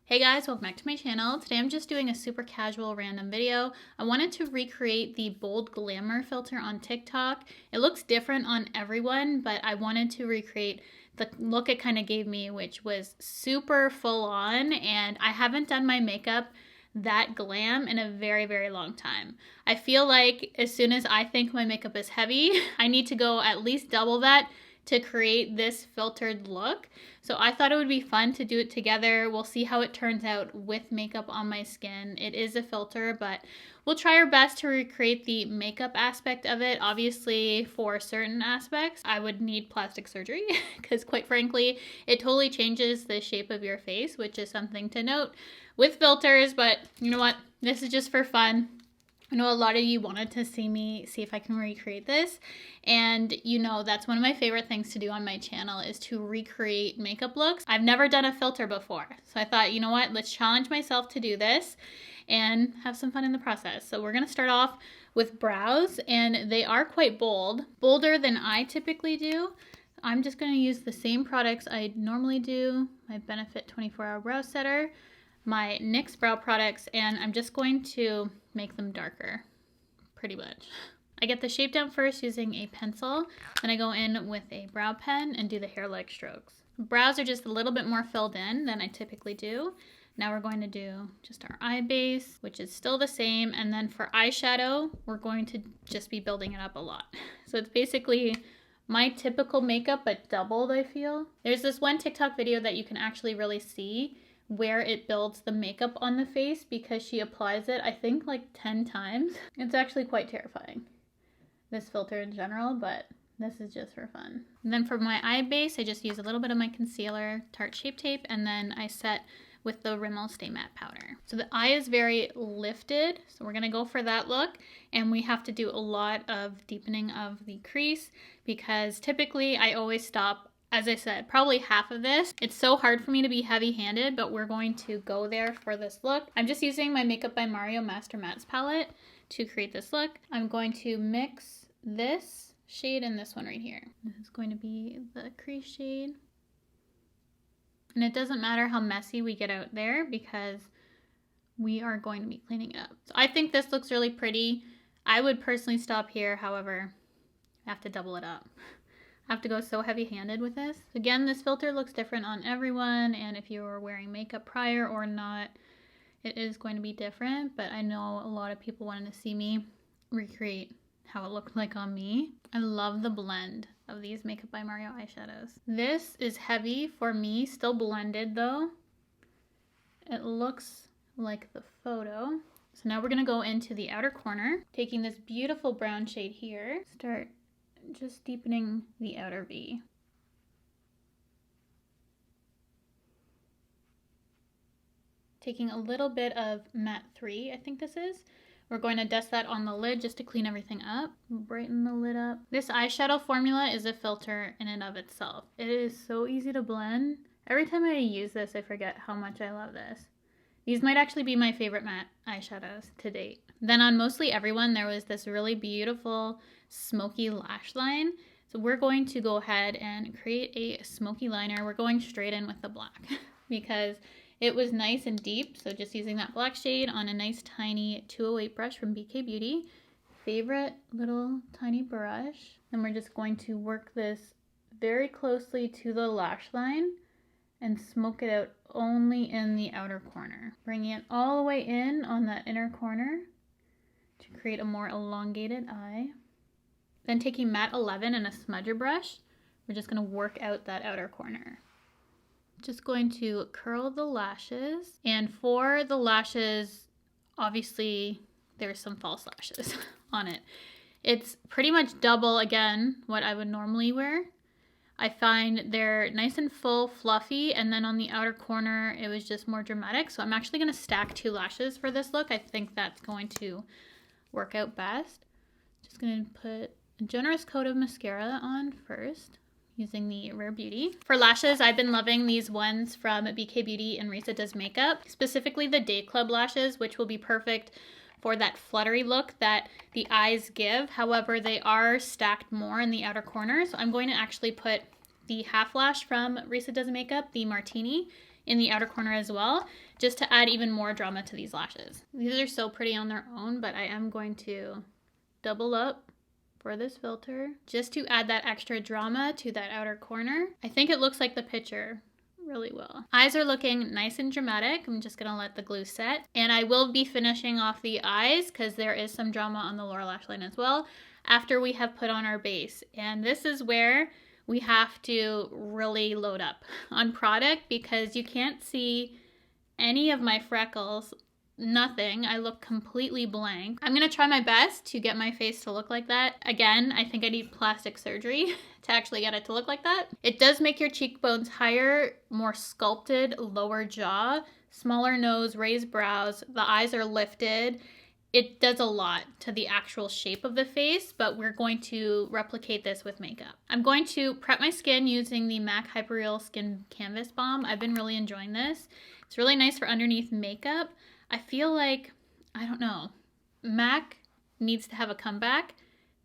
Hey guys, welcome back to my channel. Today I'm just doing a super casual random video. I wanted to recreate the bold glamour filter on TikTok. It looks different on everyone, but I wanted to recreate the look it kind of gave me, which was super full on, and I haven't done my makeup that glam in a very long time. I feel like as soon as I think my makeup is heavy, I need to go at least double that to create this filtered look. So I thought it would be fun to do it together. We'll see how it turns out with makeup on my skin. It is a filter, but we'll try our best to recreate the makeup aspect of it. Obviously, for certain aspects, I would need plastic surgery because quite frankly, it totally changes the shape of your face, which is something to note with filters, but you know what? This is just for fun. I know a lot of you wanted to see me see if I can recreate this, and you know that's one of my favorite things to do on my channel is to recreate makeup looks. I've never done a filter before, so I thought, you know what, let's challenge myself to do this and have some fun in the process. So we're gonna start off with brows, and they are quite bold, bolder than I typically do. I'm just gonna use the same products I normally do, my Benefit 24-Hour Brow Setter, my NYX brow products, and I'm just going to make them darker, pretty much. I get the shape down first using a pencil, then I go in with a brow pen and do the hair-like strokes. Brows are just a little bit more filled in than I typically do. Now we're going to do just our eye base, which is still the same, and then for eyeshadow, we're going to just be building it up a lot. So it's basically my typical makeup, but doubled, I feel. There's this one TikTok video that you can actually really see where it builds the makeup on the face because she applies it, I think, like 10 times. It's actually quite terrifying, this filter in general, but this is just for fun. And then for my eye base, I just use a little bit of my concealer, Tarte Shape Tape, and then I set with the Rimmel Stay Matte Powder. So the eye is very lifted, so we're gonna go for that look, and we have to do a lot of deepening of the crease because typically I always stop, as I said, probably half of this. It's so hard for me to be heavy-handed, but we're going to go there for this look. I'm just using my Makeup by Mario Master Mattes palette to create this look. I'm going to mix this shade and this one right here. This is going to be the crease shade. And it doesn't matter how messy we get out there because we are going to be cleaning it up. So I think this looks really pretty. I would personally stop here, however, I have to double it up. I have to go so heavy-handed with this. Again, this filter looks different on everyone, and if you were wearing makeup prior or not, it is going to be different, but I know a lot of people wanted to see me recreate how it looked like on me. I love the blend of these Makeup by Mario eyeshadows. This is heavy for me, still blended though. It looks like the photo. So now we're gonna go into the outer corner, taking this beautiful brown shade here, start just deepening the outer V. Taking a little bit of matte 3, I think this is. We're going to dust that on the lid just to clean everything up. Brighten the lid up. This eyeshadow formula is a filter in and of itself. It is so easy to blend. Every time I use this, I forget how much I love this. These might actually be my favorite matte eyeshadows to date. Then on mostly everyone, there was this really beautiful smoky lash line. So we're going to go ahead and create a smoky liner. We're going straight in with the black because it was nice and deep. So just using that black shade on a nice tiny 208 brush from BK Beauty. Favorite little tiny brush. And we're just going to work this very closely to the lash line and smoke it out only in the outer corner. Bringing it all the way in on that inner corner to create a more elongated eye. Then taking matte 11 and a smudger brush, we're just gonna work out that outer corner. Just going to curl the lashes. And for the lashes, obviously there's some false lashes on it. It's pretty much double, again, what I would normally wear. I find they're nice and full, fluffy, and then on the outer corner, it was just more dramatic. So I'm actually gonna stack 2 lashes for this look. I think that's going to work out best. Just gonna put a generous coat of mascara on first, using the Rare Beauty. For lashes, I've been loving these ones from BK Beauty and Risa Does Makeup, specifically the Day Club lashes, which will be perfect for that fluttery look that the eyes give. However, they are stacked more in the outer corner, so I'm going to actually put the half lash from Risa Does Makeup, the Martini, in the outer corner as well, just to add even more drama to these lashes. These are so pretty on their own, but I am going to double up for this filter just to add that extra drama to that outer corner. I think it looks like the picture really well. Eyes are looking nice and dramatic. I'm just gonna let the glue set, and I will be finishing off the eyes because there is some drama on the lower lash line as well after we have put on our base. And this is where we have to really load up on product because you can't see any of my freckles, nothing. I look completely blank. I'm gonna try my best to get my face to look like that. Again, I think I need plastic surgery to actually get it to look like that. It does make your cheekbones higher, more sculpted, lower jaw, smaller nose, raised brows. The eyes are lifted. It does a lot to the actual shape of the face, but we're going to replicate this with makeup. I'm going to prep my skin using the MAC Hyperreal Skin Canvas Balm. I've been really enjoying this. It's really nice for underneath makeup. I feel like, I don't know, MAC needs to have a comeback.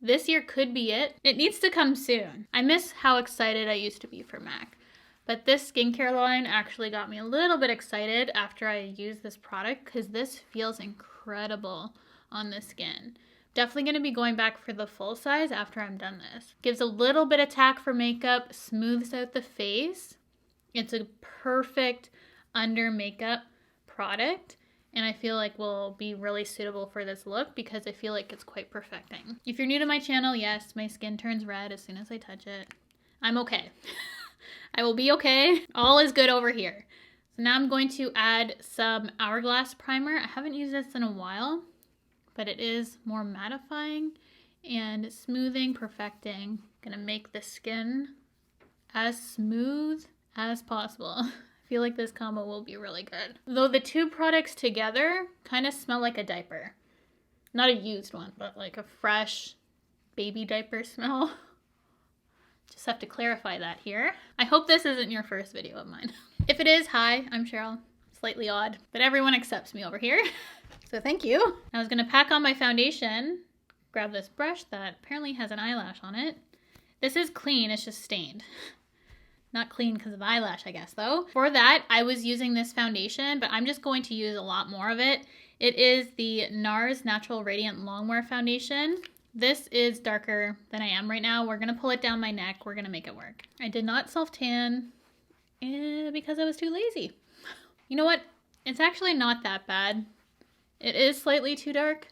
This year could be it. It needs to come soon. I miss how excited I used to be for MAC. But this skincare line actually got me a little bit excited after I used this product because this feels incredible on the skin. Definitely going to be going back for the full size after I'm done this. Gives a little bit of tack for makeup, smooths out the face. It's a perfect under makeup product, and I feel like will be really suitable for this look because I feel like it's quite perfecting. If you're new to my channel, yes, my skin turns red as soon as I touch it. I'm okay. I will be okay. All is good over here. So now I'm going to add some Hourglass primer. I haven't used this in a while, but it is more mattifying and smoothing, perfecting. Gonna make the skin as smooth as possible. I feel like this combo will be really good. Though the two products together kind of smell like a diaper. Not a used one, but like a fresh baby diaper smell. Just have to clarify that here. I hope this isn't your first video of mine. If it is, hi, I'm Cheryl. Slightly odd, but everyone accepts me over here. So thank you. I was gonna pack on my foundation, grab this brush that apparently has an eyelash on it. This is clean, it's just stained. Not clean because of eyelash, I guess, though. For that, I was using this foundation, but I'm just going to use a lot more of it. It is the NARS Natural Radiant Longwear Foundation. This is darker than I am right now. We're gonna pull it down my neck. We're gonna make it work. I did not self-tan because I was too lazy. You know what? It's actually not that bad. It is slightly too dark,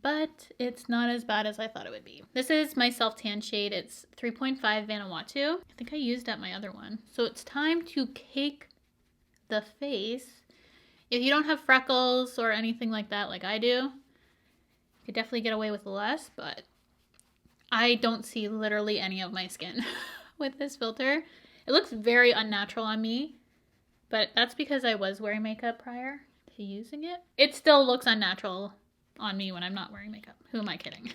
but it's not as bad as I thought it would be. This is my self-tan shade. It's 3.5 Vanuatu. I think I used up my other one. So it's time to cake the face. If you don't have freckles or anything like that like I do, you could definitely get away with less, but I don't see literally any of my skin with this filter. It looks very unnatural on me, but that's because I was wearing makeup prior to using it. It still looks unnatural on me when I'm not wearing makeup. Who am I kidding?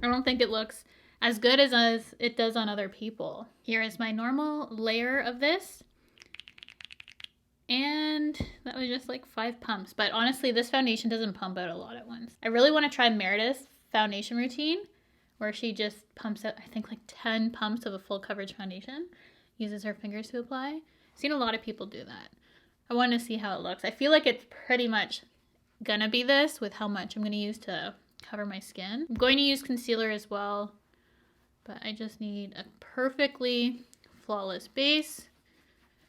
I don't think it looks as good as it does on other people. Here is my normal layer of this. And that was just like 5 pumps. But honestly, this foundation doesn't pump out a lot at once. I really want to try Meredith's foundation routine where she just pumps out, I think, like 10 pumps of a full coverage foundation. Uses her fingers to apply. I've seen a lot of people do that. I want to see how it looks. I feel like it's pretty much gonna be this with how much I'm gonna use to cover my skin. I'm going to use concealer as well, but I just need a perfectly flawless base.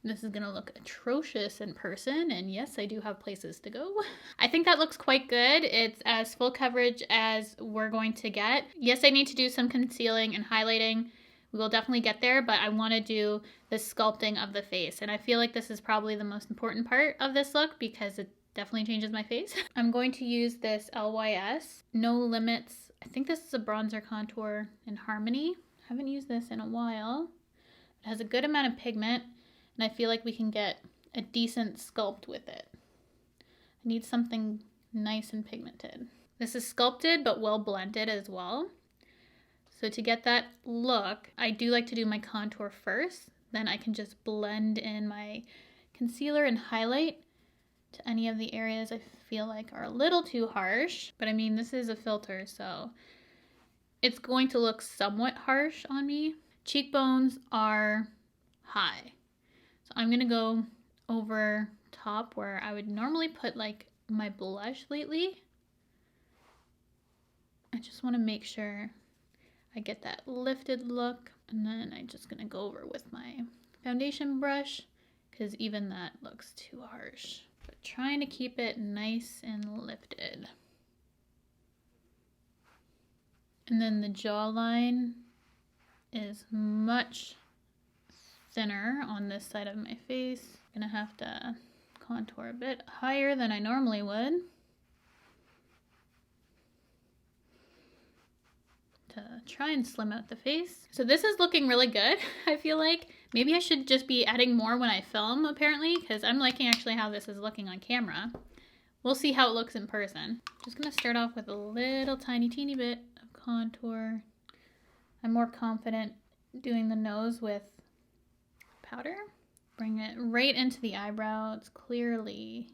This is gonna look atrocious in person, and yes, I do have places to go. I think that looks quite good. It's as full coverage as we're going to get. Yes, I need to do some concealing and highlighting. We will definitely get there, but I want to do the sculpting of the face, and I feel like this is probably the most important part of this look because it definitely changes my face. I'm going to use this LYS No Limits. I think this is a bronzer contour in Harmony. I haven't used this in a while. It has a good amount of pigment, and I feel like we can get a decent sculpt with it. I need something nice and pigmented. This is sculpted but well blended as well. So to get that look, I do like to do my contour first. Then I can just blend in my concealer and highlight to any of the areas I feel like are a little too harsh. But I mean, this is a filter, so it's going to look somewhat harsh on me. Cheekbones are high. So I'm gonna go over top where I would normally put like my blush lately. I just want to make sure I get that lifted look, and then I'm just gonna go over with my foundation brush because even that looks too harsh. But trying to keep it nice and lifted. And then the jawline is much thinner on this side of my face. I'm gonna have to contour a bit higher than I normally would to try and slim out the face. So this is looking really good. I feel like maybe I should just be adding more when I film, apparently, because I'm liking actually how this is looking on camera. We'll see how it looks in person. Just gonna start off with a little teeny bit of contour. I'm more confident doing the nose with powder. Bring it right into the eyebrow. It's clearly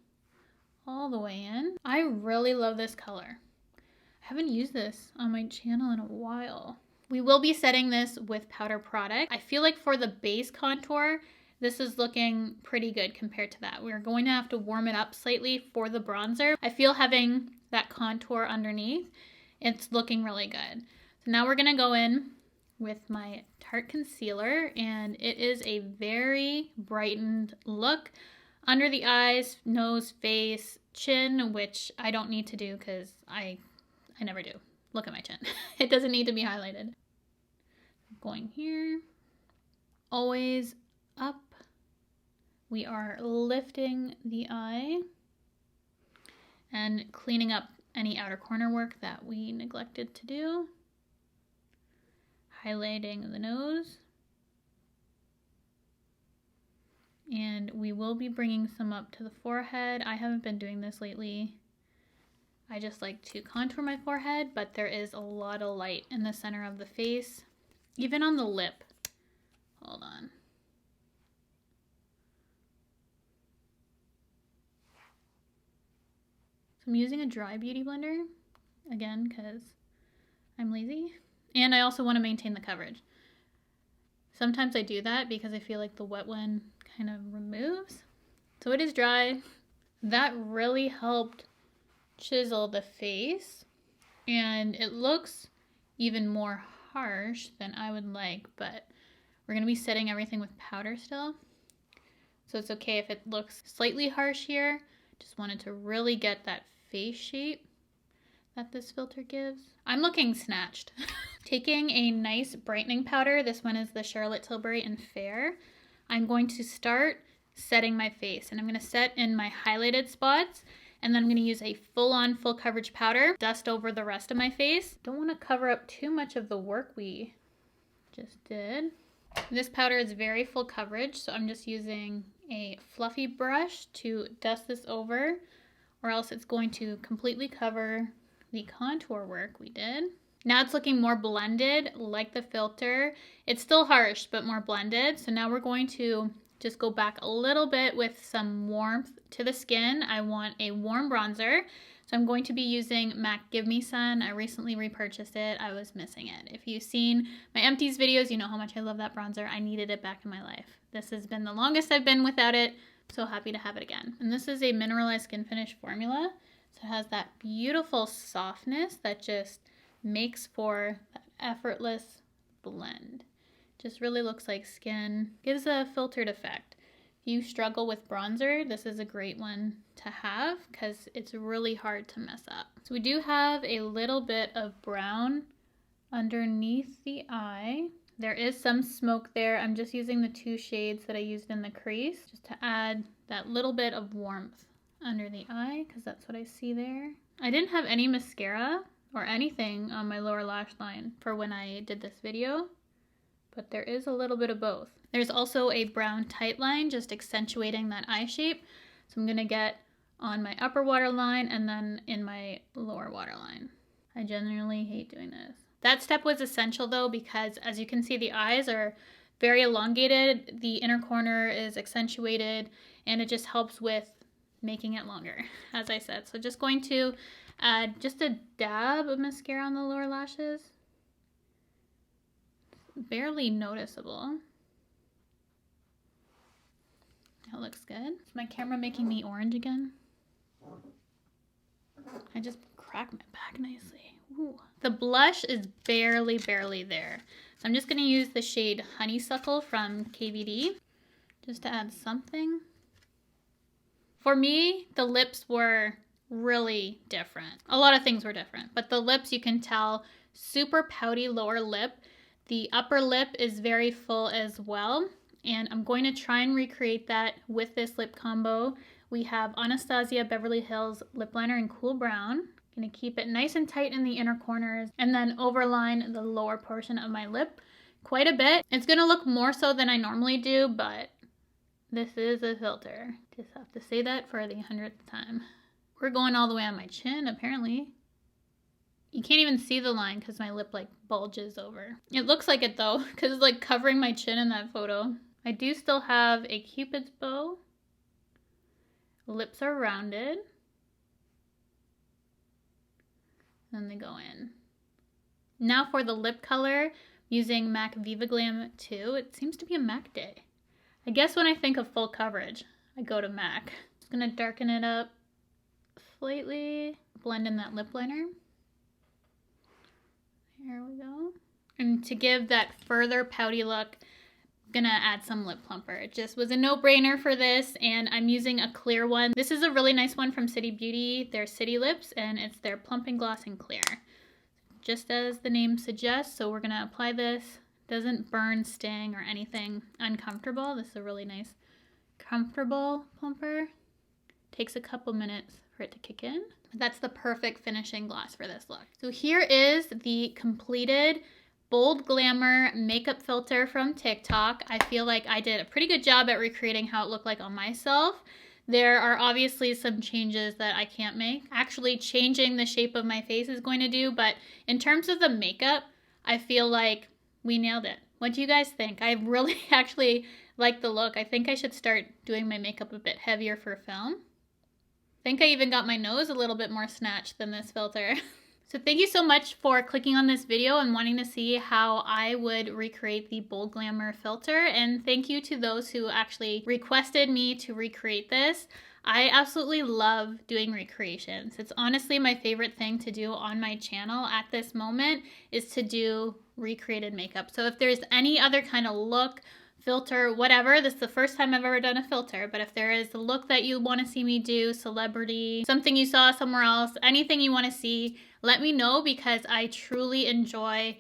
all the way in. I really love this color. I haven't used this on my channel in a while. We will be setting this with powder product. I feel like for the base contour, this is looking pretty good compared to that. We're going to have to warm it up slightly for the bronzer. I feel having that contour underneath, it's looking really good. So now we're gonna go in with my Tarte concealer, and it is a very brightened look under the eyes, nose, face, chin, which I don't need to do because I never do. Look at my chin. It doesn't need to be highlighted. Going here, always up. We are lifting the eye and cleaning up any outer corner work that we neglected to do. Highlighting the nose. And we will be bringing some up to the forehead. I haven't been doing this lately. I just like to contour my forehead, but there is a lot of light in the center of the face, even on the lip. Hold on. So I'm using a dry beauty blender, again, because I'm lazy. And I also want to maintain the coverage. Sometimes I do that because I feel like the wet one kind of removes. So it is dry. That really helped chisel the face. And it looks even more harsh than I would like, but we're going to be setting everything with powder still. So it's okay if it looks slightly harsh here. Just wanted to really get that face shape that this filter gives. I'm looking snatched. Taking a nice brightening powder, this one is the Charlotte Tilbury in Fair. I'm going to start setting my face, and I'm going to set in my highlighted spots, and then I'm going to use a full-on full coverage powder, dust over the rest of my face. Don't want to cover up too much of the work we just did. This powder is very full coverage, so I'm just using a fluffy brush to dust this over, or else it's going to completely cover the contour work we did. Now it's looking more blended, like the filter. It's still harsh, but more blended. So now we're going to just go back a little bit with some warmth to the skin. I want a warm bronzer. So I'm going to be using MAC Give Me Sun. I recently repurchased it. I was missing it. If you've seen my empties videos, you know how much I love that bronzer. I needed it back in my life. This has been the longest I've been without it. So happy to have it again. And this is a mineralized skin finish formula. So it has that beautiful softness that just makes for that effortless blend. Just really looks like skin. Gives a filtered effect. If you struggle with bronzer, this is a great one to have because it's really hard to mess up. So we do have a little bit of brown underneath the eye. There is some smoke there. I'm just using the 2 shades that I used in the crease just to add that little bit of warmth under the eye because that's what I see there. I didn't have any mascara or anything on my lower lash line for when I did this video, but there is a little bit of both. There's also a brown tight line just accentuating that eye shape. So I'm gonna get on my upper waterline and then in my lower waterline. I genuinely hate doing this. That step was essential though because as you can see the eyes are very elongated, the inner corner is accentuated, and it just helps with making it longer, as I said. So just going to add just a dab of mascara on the lower lashes. Barely noticeable. That looks good. Is my camera making me orange again? I just cracked my back nicely. Ooh. The blush is barely there. So I'm just gonna use the shade Honeysuckle from KVD just to add something. For me, the lips were really different. A lot of things were different, but the lips, you can tell, super pouty lower lip. The upper lip is very full as well. And I'm going to try and recreate that with this lip combo. We have Anastasia Beverly Hills lip liner in Cool Brown. Gonna keep it nice and tight in the inner corners and then overline the lower portion of my lip quite a bit. It's gonna look more so than I normally do, but this is a filter. Just have to say that for the 100th time. We're going all the way on my chin, apparently. You can't even see the line because my lip like bulges over. It looks like it though, because it's like covering my chin in that photo. I do still have a Cupid's bow. Lips are rounded. Then they go in. Now for the lip color, using MAC Viva Glam 2. It seems to be a MAC day. I guess when I think of full coverage, I go to MAC. Just gonna darken it up slightly, blend in that lip liner. Here we go. And to give that further pouty look, I'm gonna add some lip plumper. It just was a no-brainer for this, and I'm using a clear one. This is a really nice one from City Beauty, their City Lips, and it's their Plumping Gloss in Clear. Just as the name suggests, so we're gonna apply this. Doesn't burn, sting, or anything uncomfortable. This is a really nice, comfortable plumper. Takes a couple minutes for it to kick in. That's the perfect finishing gloss for this look. So here is the completed Bold Glamour makeup filter from TikTok. I feel like I did a pretty good job at recreating how it looked like on myself. There are obviously some changes that I can't make. Actually, changing the shape of my face is going to do, but in terms of the makeup, I feel like we nailed it. What do you guys think? I really actually like the look. I think I should start doing my makeup a bit heavier for film. I think I even got my nose a little bit more snatched than this filter. So thank you so much for clicking on this video and wanting to see how I would recreate the Bold Glamour filter. And thank you to those who actually requested me to recreate this. I absolutely love doing recreations. It's honestly my favorite thing to do on my channel at this moment is to do recreated makeup. So if there's any other kind of look, filter, whatever, this is the first time I've ever done a filter, but if there is a look that you want to see me do, celebrity, something you saw somewhere else, anything you want to see, let me know, because I truly enjoy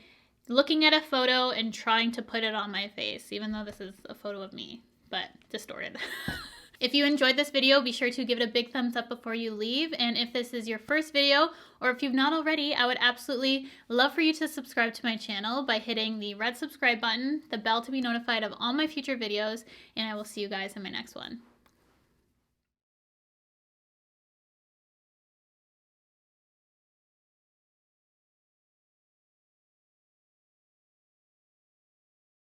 looking at a photo and trying to put it on my face, even though this is a photo of me, but distorted. If you enjoyed this video, be sure to give it a big thumbs up before you leave. And if this is your first video, or if you've not already, I would absolutely love for you to subscribe to my channel by hitting the red subscribe button, the bell to be notified of all my future videos, and I will see you guys in my next one.